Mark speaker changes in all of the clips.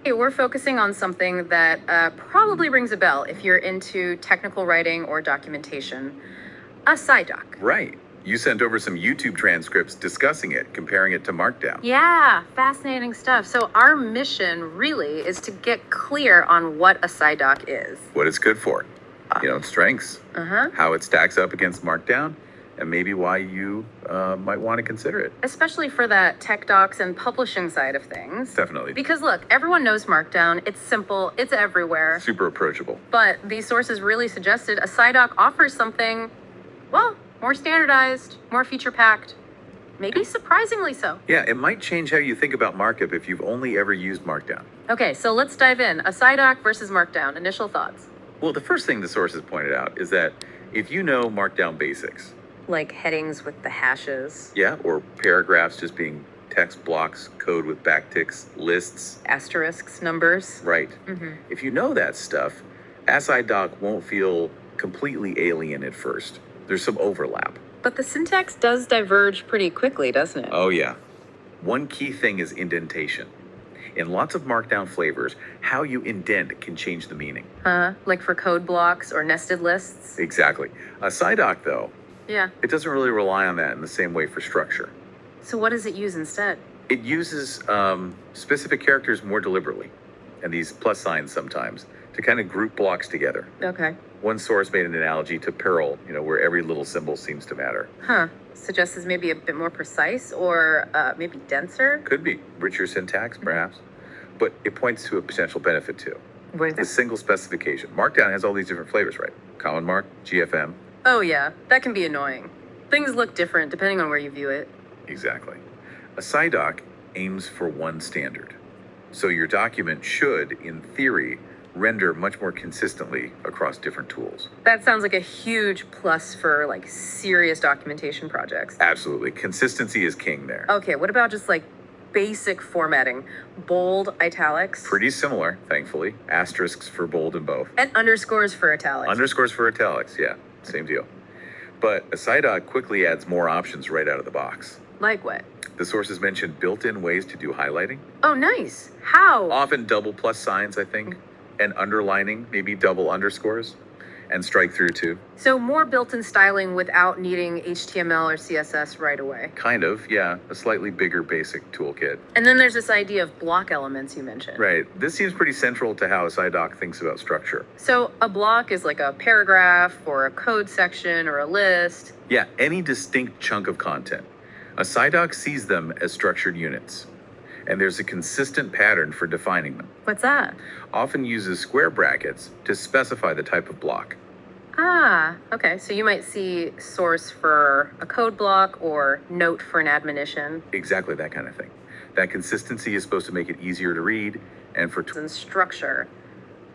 Speaker 1: Hey, we're focusing on something that probably rings a bell if you're into technical writing or documentation. AsciiDoc.
Speaker 2: Right. You sent over some YouTube transcripts discussing it, comparing it to Markdown.
Speaker 1: Yeah, fascinating stuff. So our mission really is to get clear on what AsciiDoc is.
Speaker 2: What it's good for. Its strengths. How it stacks up against Markdown, and maybe why you might want to consider it.
Speaker 1: Especially for that tech docs and publishing side of things.
Speaker 2: Definitely.
Speaker 1: Because look, everyone knows Markdown. It's simple. It's everywhere.
Speaker 2: Super approachable.
Speaker 1: But these sources really suggested AsciiDoc offers something, well, more standardized, more feature-packed. Maybe surprisingly so.
Speaker 2: Yeah, it might change how you think about markup if you've only ever used Markdown.
Speaker 1: Okay, so let's dive in. AsciiDoc versus Markdown. Initial thoughts.
Speaker 2: Well, the first thing the sources pointed out is that if you know Markdown basics,
Speaker 1: like headings with the hashes.
Speaker 2: Yeah, or paragraphs just being text blocks, code with backticks, lists.
Speaker 1: Asterisks, numbers.
Speaker 2: Right. If you know that stuff, AsciiDoc won't feel completely alien at first. There's some overlap.
Speaker 1: But the syntax does diverge pretty quickly, doesn't it?
Speaker 2: Oh, yeah. One key thing is indentation. In lots of Markdown flavors, how you indent can change the meaning.
Speaker 1: Like for code blocks or nested lists?
Speaker 2: Exactly. AsciiDoc, though,
Speaker 1: yeah,
Speaker 2: it doesn't really rely on that in the same way for structure.
Speaker 1: So what does it use instead?
Speaker 2: It uses specific characters more deliberately, and these plus signs sometimes, to kind of group blocks together.
Speaker 1: Okay.
Speaker 2: One source made an analogy to Perl, where every little symbol seems to matter.
Speaker 1: Suggests is maybe a bit more precise or maybe denser?
Speaker 2: Could be. Richer syntax, perhaps. But it points to a potential benefit, too.
Speaker 1: What is
Speaker 2: The
Speaker 1: it?
Speaker 2: single specification. Markdown has all these different flavors, right? Common Mark, GFM.
Speaker 1: Oh yeah, that can be annoying. Things look different depending on where you view it.
Speaker 2: Exactly. AsciiDoc aims for one standard. So your document should, in theory, render much more consistently across different tools.
Speaker 1: That sounds like a huge plus for like serious documentation projects.
Speaker 2: Absolutely. Consistency is king there.
Speaker 1: Okay, what about just like basic formatting? Bold, italics?
Speaker 2: Pretty similar, thankfully. Asterisks for bold and both.
Speaker 1: And underscores for italics.
Speaker 2: Underscores for italics, yeah. Same deal. But AsciiDoc quickly adds more options right out of the box.
Speaker 1: Like what?
Speaker 2: The sources mentioned built-in ways to do highlighting.
Speaker 1: Oh, nice. How?
Speaker 2: Often double plus signs, I think. And underlining, maybe double underscores. And strike through, too.
Speaker 1: So more built-in styling without needing HTML or CSS right away.
Speaker 2: Kind of, yeah. A slightly bigger basic toolkit.
Speaker 1: And then there's this idea of block elements you mentioned.
Speaker 2: Right. This seems pretty central to how AsciiDoc thinks about structure.
Speaker 1: So a block is like a paragraph or a code section or a list.
Speaker 2: Yeah, any distinct chunk of content. AsciiDoc sees them as structured units. And there's a consistent pattern for defining them.
Speaker 1: What's that?
Speaker 2: Often uses square brackets to specify the type of block.
Speaker 1: Okay. So you might see source for a code block or note for an admonition.
Speaker 2: Exactly that kind of thing. That consistency is supposed to make it easier to read and for...
Speaker 1: And structure.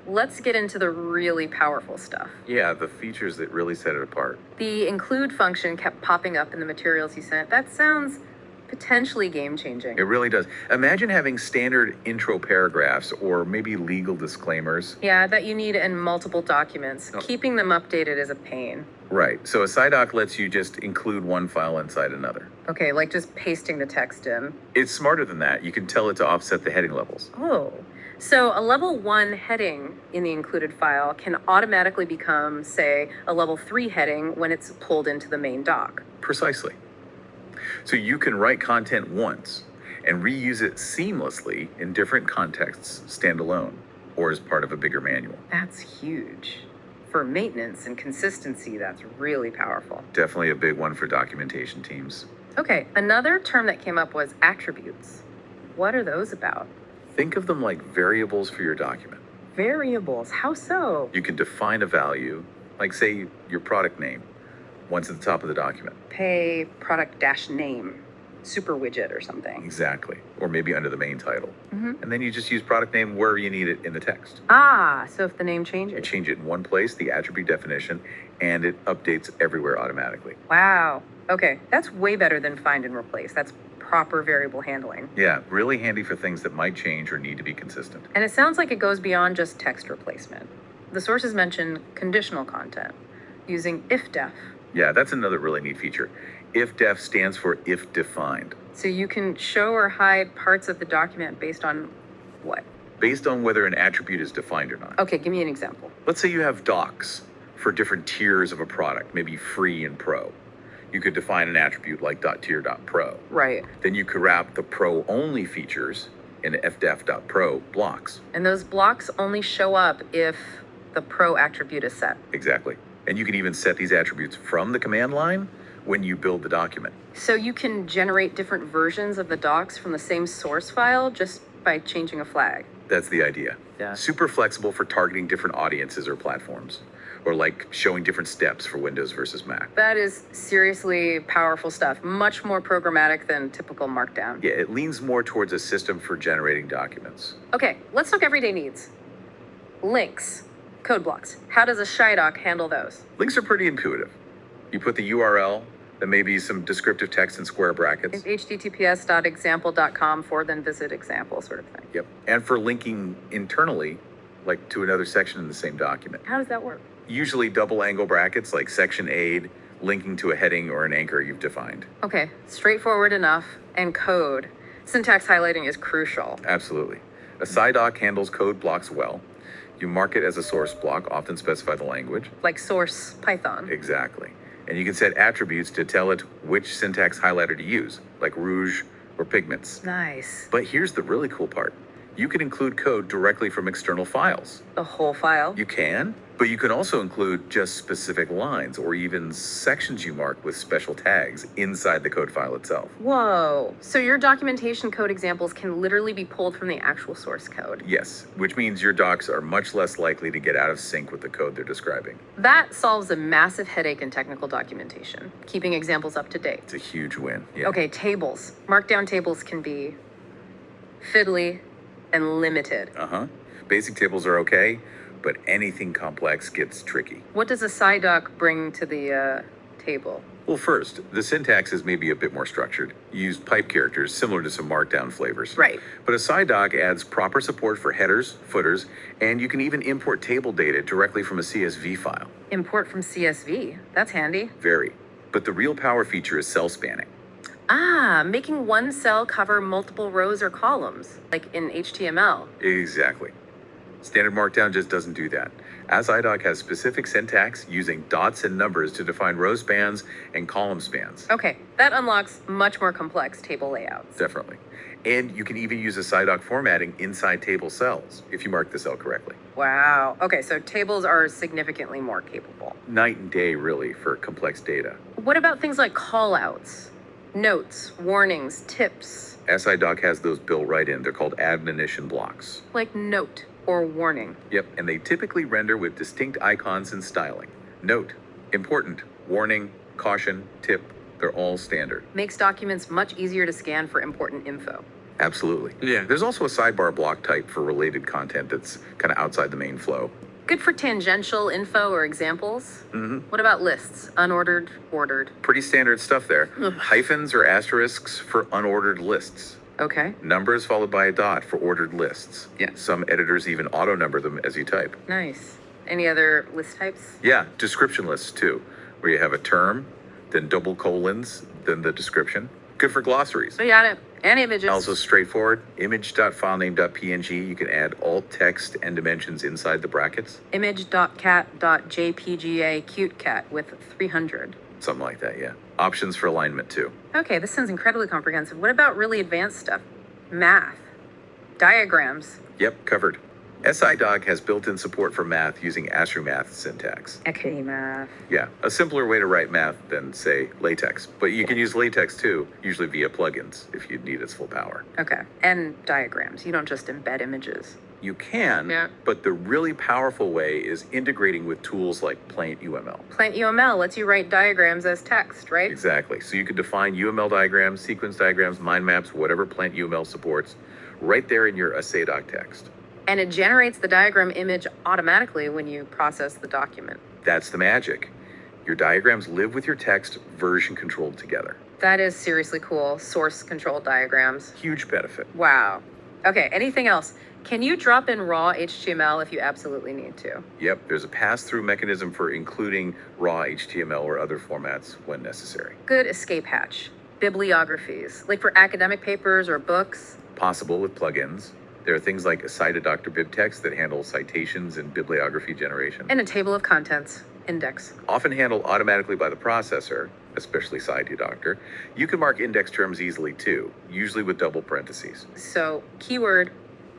Speaker 1: Let's get into the really powerful stuff.
Speaker 2: Yeah, the features that really set it apart.
Speaker 1: The include function kept popping up in the materials you sent. That sounds potentially game-changing.
Speaker 2: It really does. Imagine having standard intro paragraphs or maybe legal disclaimers.
Speaker 1: Yeah, that you need in multiple documents. Keeping them updated is a pain.
Speaker 2: Right. So AsciiDoc lets you just include one file inside another.
Speaker 1: Okay, like just pasting the text in.
Speaker 2: It's smarter than that. You can tell it to offset the heading levels.
Speaker 1: Oh. So a level 1 heading in the included file can automatically become, say, a level 3 heading when it's pulled into the main doc.
Speaker 2: Precisely. So you can write content once and reuse it seamlessly in different contexts standalone or as part of a bigger manual.
Speaker 1: That's huge. For maintenance and consistency, that's really powerful.
Speaker 2: Definitely a big one for documentation teams.
Speaker 1: Okay, another term that came up was attributes. What are those about?
Speaker 2: Think of them like variables for your document.
Speaker 1: Variables? How so?
Speaker 2: You can define a value, like say your product name, once at the top of the document.
Speaker 1: Pay product dash name, super widget or something.
Speaker 2: Exactly. Or maybe under the main title. And then you just use product name wherever you need it in the text.
Speaker 1: So if the name
Speaker 2: You
Speaker 1: changes.
Speaker 2: change it in one place, the attribute definition, and it updates everywhere automatically.
Speaker 1: Wow. Okay, that's way better than find and replace. That's proper variable handling.
Speaker 2: Yeah, really handy for things that might change or need to be consistent.
Speaker 1: And it sounds like it goes beyond just text replacement. The sources mention conditional content using if-def.
Speaker 2: Yeah, that's another really neat feature. If-def stands for if defined.
Speaker 1: So you can show or hide parts of the document based on what?
Speaker 2: based on whether an attribute is defined or not.
Speaker 1: Okay, give me an example.
Speaker 2: Let's say you have docs for different tiers of a product, maybe free and pro. You could define an attribute like .tier.pro.
Speaker 1: Right.
Speaker 2: Then you could wrap the pro-only features in fdef.pro blocks.
Speaker 1: And those blocks only show up if the pro attribute is set.
Speaker 2: Exactly. And you can even set these attributes from the command line when you build the document.
Speaker 1: So you can generate different versions of the docs from the same source file just by changing a flag.
Speaker 2: That's the idea.
Speaker 1: Yeah.
Speaker 2: Super flexible for targeting different audiences or platforms, or like showing different steps for Windows versus Mac.
Speaker 1: That is seriously powerful stuff. Much more programmatic than typical Markdown.
Speaker 2: Yeah, it leans more towards a system for generating documents.
Speaker 1: Okay, let's talk everyday needs. Links, code blocks. How does AsciiDoc handle those?
Speaker 2: Links are pretty intuitive. You put the URL, then maybe some descriptive text in square brackets.
Speaker 1: https.example.com then visit example sort of thing.
Speaker 2: Yep. And for linking internally, like to another section in the same document.
Speaker 1: How does that work?
Speaker 2: Usually double angle brackets like section aid, linking to a heading or an anchor you've defined.
Speaker 1: Okay, straightforward enough. And code. Syntax highlighting is crucial.
Speaker 2: Absolutely. AsciiDoc handles code blocks well. You mark it as a source block, often specify the language.
Speaker 1: Like source Python.
Speaker 2: Exactly. And you can set attributes to tell it which syntax highlighter to use, like rouge or pigments.
Speaker 1: Nice.
Speaker 2: But here's the really cool part. You can include code directly from external files.
Speaker 1: The whole file?
Speaker 2: You can, but you can also include just specific lines or even sections you mark with special tags inside the code file itself.
Speaker 1: Whoa. So your documentation code examples can literally be pulled from the actual source code.
Speaker 2: Yes, which means your docs are much less likely to get out of sync with the code they're describing.
Speaker 1: That solves a massive headache in technical documentation, keeping examples up to date.
Speaker 2: It's a huge win. Yeah.
Speaker 1: Okay, tables. Markdown tables can be fiddly and limited.
Speaker 2: Basic tables are okay, but anything complex gets tricky.
Speaker 1: What does AsciiDoc bring to the table?
Speaker 2: Well, first, the syntax is maybe a bit more structured. You use pipe characters similar to some Markdown flavors.
Speaker 1: Right.
Speaker 2: But AsciiDoc adds proper support for headers, footers, and you can even import table data directly from a CSV file.
Speaker 1: Import from CSV. That's handy.
Speaker 2: Very. But the real power feature is cell spanning.
Speaker 1: Ah, making one cell cover multiple rows or columns, like in HTML.
Speaker 2: Exactly. Standard Markdown just doesn't do that. AsciiDoc has specific syntax using dots and numbers to define row spans and column spans.
Speaker 1: Okay, that unlocks much more complex table layouts.
Speaker 2: Definitely. And you can even use AsciiDoc formatting inside table cells if you mark the cell correctly.
Speaker 1: Wow. Okay, so tables are significantly more capable.
Speaker 2: Night and day, really, for complex data.
Speaker 1: What about things like callouts, notes, warnings, tips?
Speaker 2: AsciiDoc has those built right in. They're called admonition blocks.
Speaker 1: Like note or warning.
Speaker 2: Yep, and they typically render with distinct icons and styling. Note, important, warning, caution, tip, they're all standard.
Speaker 1: Makes documents much easier to scan for important info.
Speaker 2: Absolutely. Yeah. There's also a sidebar block type for related content that's kind of outside the main flow.
Speaker 1: Good for tangential info or examples. What about lists? Unordered, ordered.
Speaker 2: Pretty standard stuff there. Hyphens or asterisks for unordered lists.
Speaker 1: Okay,
Speaker 2: Numbers followed by a dot for ordered lists.
Speaker 1: Yeah.
Speaker 2: Some editors even auto-number them as you type.
Speaker 1: nice. Any other list types?
Speaker 2: Yeah, description lists too, where you have a term, then double colons, then the description. Good for glossaries.
Speaker 1: We got it. And images.
Speaker 2: Also straightforward, image.filename.png, you can add alt text and dimensions inside the brackets.
Speaker 1: Image.cat.jpga cute cat with 300.
Speaker 2: Something like that, yeah. Options for alignment too.
Speaker 1: Okay, this sounds incredibly comprehensive. What about really advanced stuff? Math, diagrams.
Speaker 2: Yep, covered. AsciiDoc has built-in support for math using AsciiMath syntax.
Speaker 1: Okay, math.
Speaker 2: Yeah, a simpler way to write math than, say, LaTeX. But you can use LaTeX too, usually via plugins, if you need its full power.
Speaker 1: Okay, and diagrams. You don't just embed images.
Speaker 2: You can,
Speaker 1: Yeah.
Speaker 2: but the really powerful way is integrating with tools like Plant UML.
Speaker 1: Plant UML lets you write diagrams as text, right?
Speaker 2: Exactly. So you can define UML diagrams, sequence diagrams, mind maps, whatever Plant UML supports, right there in your AsciiDoc text.
Speaker 1: And it generates the diagram image automatically when you process the document.
Speaker 2: That's the magic. Your diagrams live with your text version controlled together.
Speaker 1: That is seriously cool. Source control diagrams.
Speaker 2: Huge benefit.
Speaker 1: Wow. Okay, anything else? Can you drop in raw HTML if you absolutely need to?
Speaker 2: Yep, there's a pass-through mechanism for including raw HTML or other formats when necessary.
Speaker 1: Good escape hatch. Bibliographies, like for academic papers or books.
Speaker 2: Possible with plugins. There are things like AsciiDoc BibTeX that handle citations and bibliography generation.
Speaker 1: And a table of contents index.
Speaker 2: Often handled automatically by the processor, especially AsciiDoc. You can mark index terms easily too, usually with double parentheses.
Speaker 1: So keyword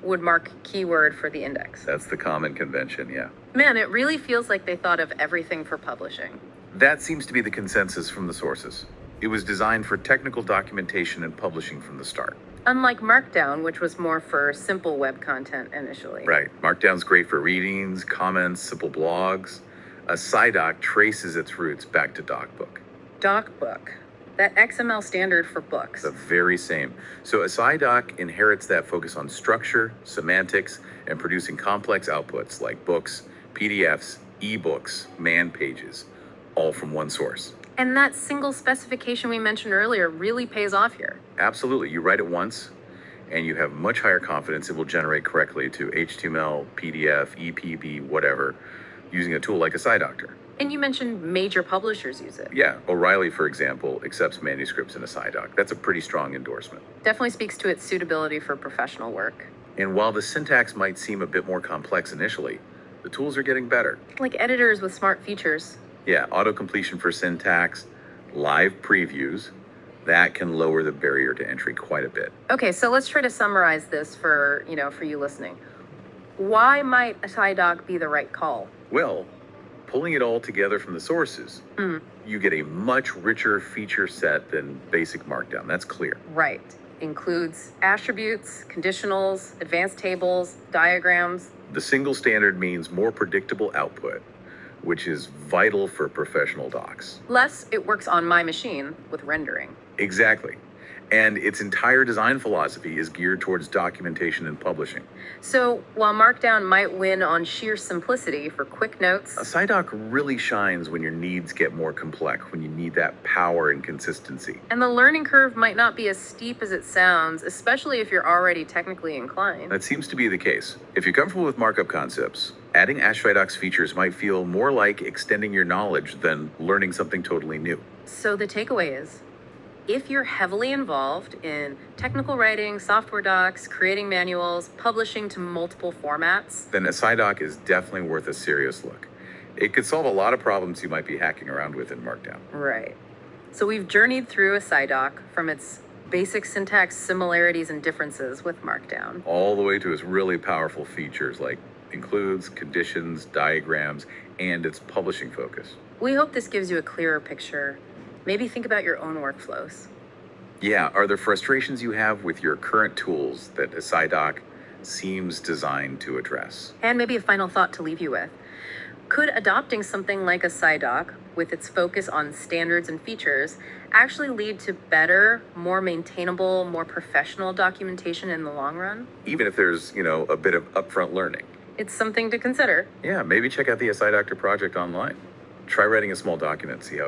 Speaker 1: would mark keyword for the index.
Speaker 2: That's the common convention, yeah.
Speaker 1: Man, it really feels like they thought of everything for publishing.
Speaker 2: That seems to be the consensus from the sources. It was designed for technical documentation and publishing from the start.
Speaker 1: Unlike Markdown, which was more for simple web content initially.
Speaker 2: Right. Markdown's great for readings, comments, simple blogs. AsciiDoc traces its roots back to DocBook.
Speaker 1: DocBook, that XML standard for books.
Speaker 2: The very same. So AsciiDoc inherits that focus on structure, semantics, and producing complex outputs like books, PDFs, ebooks, man pages, all from one source.
Speaker 1: And that single specification we mentioned earlier really pays off here.
Speaker 2: Absolutely. You write it once, and you have much higher confidence it will generate correctly to HTML, PDF, EPB, whatever, using a tool like AsciiDoc.
Speaker 1: And you mentioned major publishers use it.
Speaker 2: Yeah, O'Reilly, for example, accepts manuscripts in AsciiDoc. That's a pretty strong endorsement.
Speaker 1: Definitely speaks to its suitability for professional work.
Speaker 2: And while the syntax might seem a bit more complex initially, the tools are getting better.
Speaker 1: Like editors with smart features.
Speaker 2: Yeah, auto-completion for syntax, live previews, that can lower the barrier to entry quite a bit.
Speaker 1: Okay, so let's try to summarize this for you listening. Why might AsciiDoc be the right call?
Speaker 2: Well, pulling it all together from the sources, you get a much richer feature set than basic Markdown. That's clear.
Speaker 1: Right. Includes attributes, conditionals, advanced tables, diagrams.
Speaker 2: The single standard means more predictable output, which is vital for professional docs.
Speaker 1: Less, it works on my machine with rendering.
Speaker 2: Exactly. And its entire design philosophy is geared towards documentation and publishing.
Speaker 1: So while Markdown might win on sheer simplicity for quick notes,
Speaker 2: AsciiDoc really shines when your needs get more complex, when you need that power and consistency.
Speaker 1: and the learning curve might not be as steep as it sounds, especially if you're already technically inclined.
Speaker 2: That seems to be the case. If you're comfortable with markup concepts, adding AsciiDoc's features might feel more like extending your knowledge than learning something totally new.
Speaker 1: So the takeaway is, if you're heavily involved in technical writing, software docs, creating manuals, publishing to multiple formats,
Speaker 2: Then AsciiDoc is definitely worth a serious look. It could solve a lot of problems you might be hacking around with in Markdown.
Speaker 1: right. So we've journeyed through AsciiDoc from its basic syntax similarities and differences with Markdown.
Speaker 2: All the way to its really powerful features like includes, conditions, diagrams, and its publishing focus.
Speaker 1: We hope this gives you a clearer picture. Maybe think about your own workflows.
Speaker 2: Yeah, are there frustrations you have with your current tools that AsciiDoc seems designed to address?
Speaker 1: And maybe a final thought to leave you with. Could adopting something like AsciiDoc, with its focus on standards and features, actually lead to better, more maintainable, more professional documentation in the long run?
Speaker 2: Even if there's, a bit of upfront learning.
Speaker 1: It's something to consider.
Speaker 2: Yeah, maybe check out the AsciiDoc project online. Try writing a small document, see how